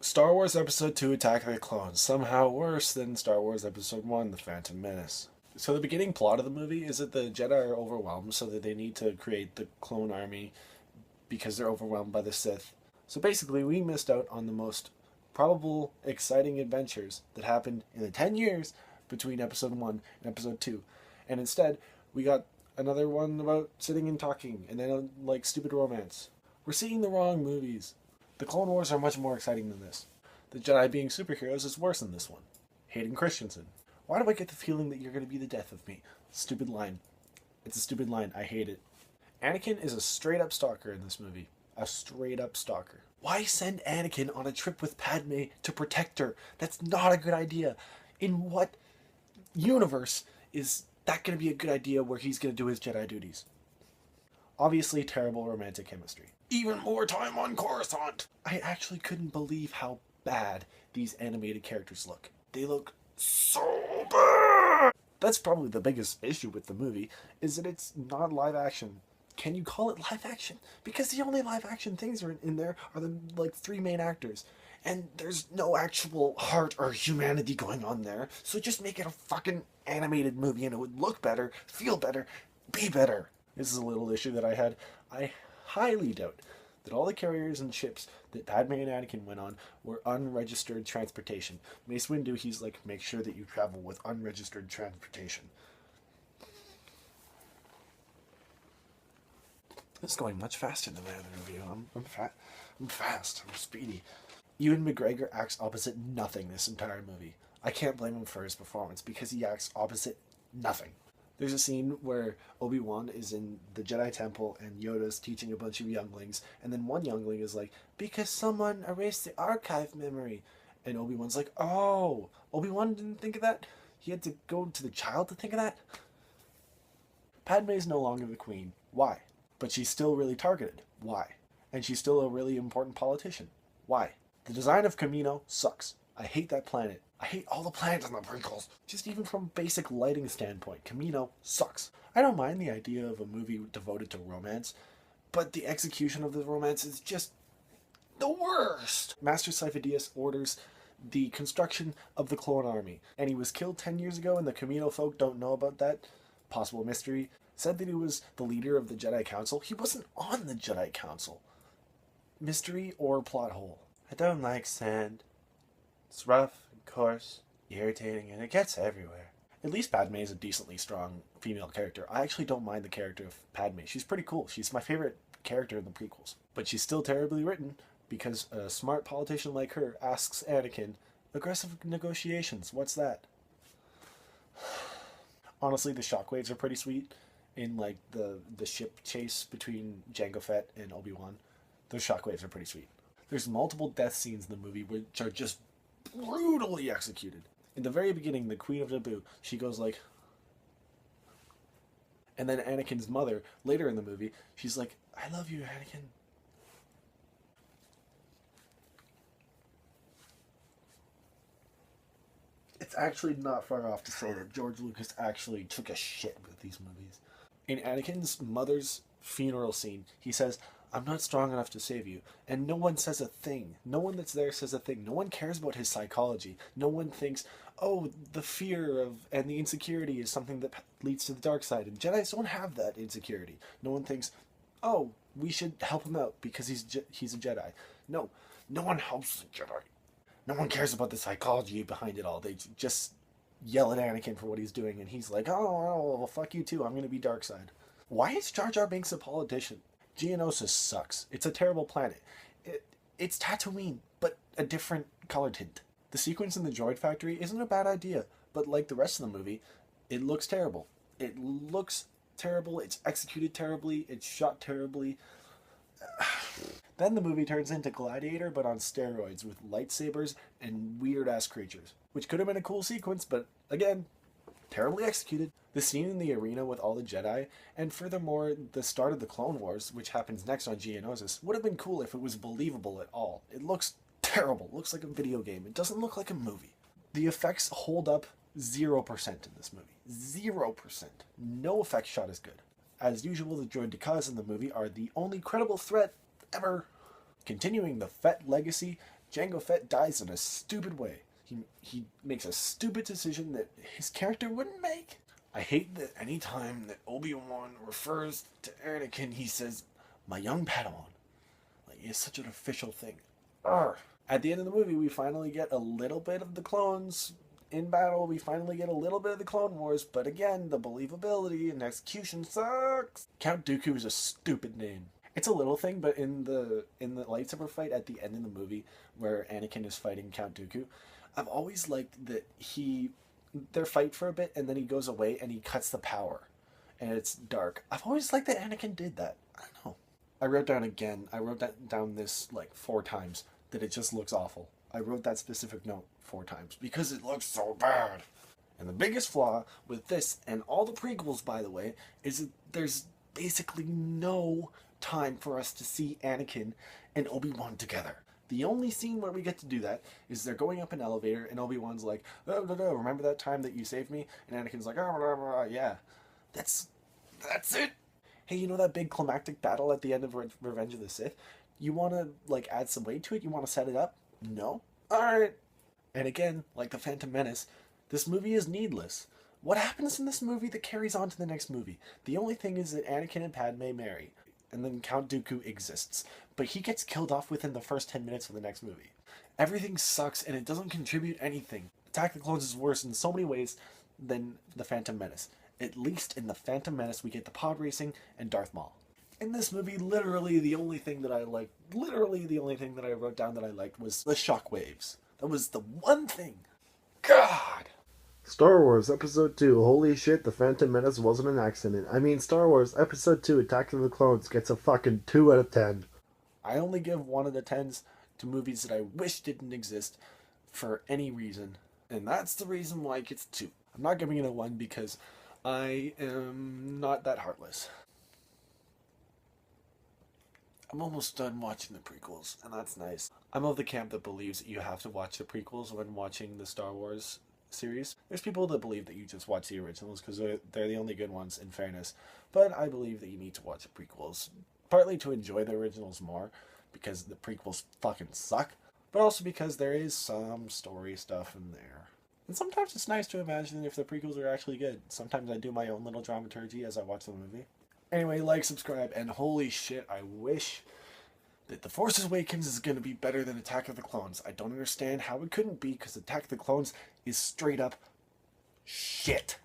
Star Wars Episode 2 Attack of the Clones, somehow worse than Star Wars Episode 1 The Phantom Menace. So, the beginning plot of the movie is that the Jedi are overwhelmed, so that they need to create the clone army because they're overwhelmed by the Sith. So, basically, we missed out on the most probable, exciting adventures that happened in the 10 years between Episode 1 and Episode 2. And instead, we got another one about sitting and talking, and then, like, stupid romance. We're seeing the wrong movies. The Clone Wars are much more exciting than this. The Jedi being superheroes is worse than this one. Hayden Christensen. Why do I get the feeling that you're going to be the death of me? Stupid line. It's a stupid line. I hate it. Anakin is a straight up stalker in this movie. A straight up stalker. Why send Anakin on a trip with Padme to protect her? That's not a good idea. In what universe is that going to be a good idea where he's going to do his Jedi duties? Obviously, terrible romantic chemistry. Even more time on Coruscant! I actually couldn't believe how bad these animated characters look. They look so bad! That's probably the biggest issue with the movie, is that it's not live action. Can you call it live action? Because the only live action things are in there are the three main actors. And there's no actual heart or humanity going on there. So just make it a fucking animated movie and it would look better, feel better, be better. This is a little issue that I had. I highly doubt that all the carriers and ships that Padme and Anakin went on were unregistered transportation. Mace Windu, he's like, make sure that you travel with unregistered transportation. It's going much faster than my other review. I'm fast. I'm speedy. Ewan McGregor acts opposite nothing this entire movie. I can't blame him for his performance because he acts opposite nothing. There's a scene where Obi-Wan is in the Jedi Temple and Yoda's teaching a bunch of younglings, and then one youngling is like, because someone erased the archive memory. And Obi-Wan's like, oh, Obi-Wan didn't think of that? He had to go to the child to think of that? Padme's no longer the queen. Why? But she's still really targeted. Why? And she's still a really important politician. Why? The design of Kamino sucks. I hate that planet. I hate all the planets in the prequels. Just even from a basic lighting standpoint, Kamino sucks. I don't mind the idea of a movie devoted to romance, but the execution of the romance is just the worst. Master Sifo-Dyas orders the construction of the clone army, and he was killed 10 years ago, and the Kamino folk don't know about that possible mystery. Said that he was the leader of the Jedi Council. He wasn't on the Jedi Council. Mystery or plot hole? I don't like sand. It's rough and coarse, irritating, and it gets everywhere. At least Padme is a decently strong female character. I actually don't mind the character of Padme. She's pretty cool. She's my favorite character in the prequels. But she's still terribly written because a smart politician like her asks Anakin, aggressive negotiations, what's that? Honestly, the shockwaves are pretty sweet in the ship chase between Jango Fett and Obi-Wan. Those shockwaves are pretty sweet. There's multiple death scenes in the movie which are just brutally executed. In the very beginning, the Queen of Naboo, she goes like... And then Anakin's mother, later in the movie, she's like, I love you, Anakin. It's actually not far off to say that George Lucas actually took a shit with these movies. In Anakin's mother's funeral scene, he says, I'm not strong enough to save you. And no one says a thing. No one that's there says a thing. No one cares about his psychology. No one thinks, oh, the fear of and the insecurity is something that leads to the dark side. And Jedis don't have that insecurity. No one thinks, oh, we should help him out because he's a Jedi. No, no one helps the Jedi. No one cares about the psychology behind it all. They just yell at Anakin for what he's doing, and he's like, oh, well, fuck you too. I'm going to be dark side. Why is Jar Jar Binks a politician? Geonosis sucks. It's a terrible planet. It's Tatooine, but a different color tint. The sequence in the droid factory isn't a bad idea, but like the rest of the movie, it looks terrible. It looks terrible, it's executed terribly, it's shot terribly. Then the movie turns into Gladiator, but on steroids, with lightsabers and weird-ass creatures. Which could have been a cool sequence, but again, terribly executed. The scene in the arena with all the Jedi, and furthermore, the start of the Clone Wars, which happens next on Geonosis, would have been cool if it was believable at all. It looks terrible. It looks like a video game. It doesn't look like a movie. The effects hold up 0% in this movie. 0%. No effect shot is good. As usual, the droid Decas in the movie are the only credible threat ever. Continuing the Fett legacy, Jango Fett dies in a stupid way. He makes a stupid decision that his character wouldn't make. I hate that any time that Obi-Wan refers to Anakin, he says, "My young Padawan." Like, it's such an official thing. Urgh. At the end of the movie, we finally get a little bit of the clones in battle. We finally get a little bit of the Clone Wars, but again, the believability and execution sucks. Count Dooku is a stupid name. It's a little thing, but in the lightsaber fight at the end of the movie, where Anakin is fighting Count Dooku, I've always liked that they fight for a bit, and then he goes away and he cuts the power, and it's dark. I've always liked that Anakin did that. I don't know. I wrote down this like 4 times, that it just looks awful. I wrote that specific note 4 times because it looks so bad. And the biggest flaw with this and all the prequels, by the way, is that there's basically no time for us to see Anakin and Obi-Wan together. The only scene where we get to do that is they're going up an elevator and Obi-Wan's like, "Oh, no, remember that time that you saved me?" And Anakin's like, "Oh, blah, blah, blah. Yeah. That's it." Hey, you know that big climactic battle at the end of Revenge of the Sith? You want to, like, add some weight to it? You want to set it up? No? Alright. And again, like the Phantom Menace, this movie is needless. What happens in this movie that carries on to the next movie? The only thing is that Anakin and Padme marry, and then Count Dooku exists. But he gets killed off within the first 10 minutes of the next movie. Everything sucks, and it doesn't contribute anything. Attack of the Clones is worse in so many ways than the Phantom Menace. At least in the Phantom Menace, we get the pod racing and Darth Maul. In this movie, literally the only thing that I wrote down that I liked was the shockwaves. That was the one thing. God! Star Wars Episode 2. Holy shit, the Phantom Menace wasn't an accident. I mean, Star Wars Episode 2, Attack of the Clones gets a fucking 2 out of 10. I only give 1 out of 10s to movies that I wish didn't exist for any reason. And that's the reason why it gets 2. I'm not giving it a 1 because I am not that heartless. I'm almost done watching the prequels, and that's nice. I'm of the camp that believes that you have to watch the prequels when watching the Star Wars series. There's people that believe that you just watch the originals because they're the only good ones, in fairness. But I believe that you need to watch the prequels, partly to enjoy the originals more, because the prequels fucking suck, but also because there is some story stuff in there. And sometimes it's nice to imagine if the prequels are actually good. Sometimes I do my own little dramaturgy as I watch the movie. Anyway, like, subscribe, and holy shit, I wish that The Force Awakens is going to be better than Attack of the Clones. I don't understand how it couldn't be, because Attack of the Clones is straight up shit.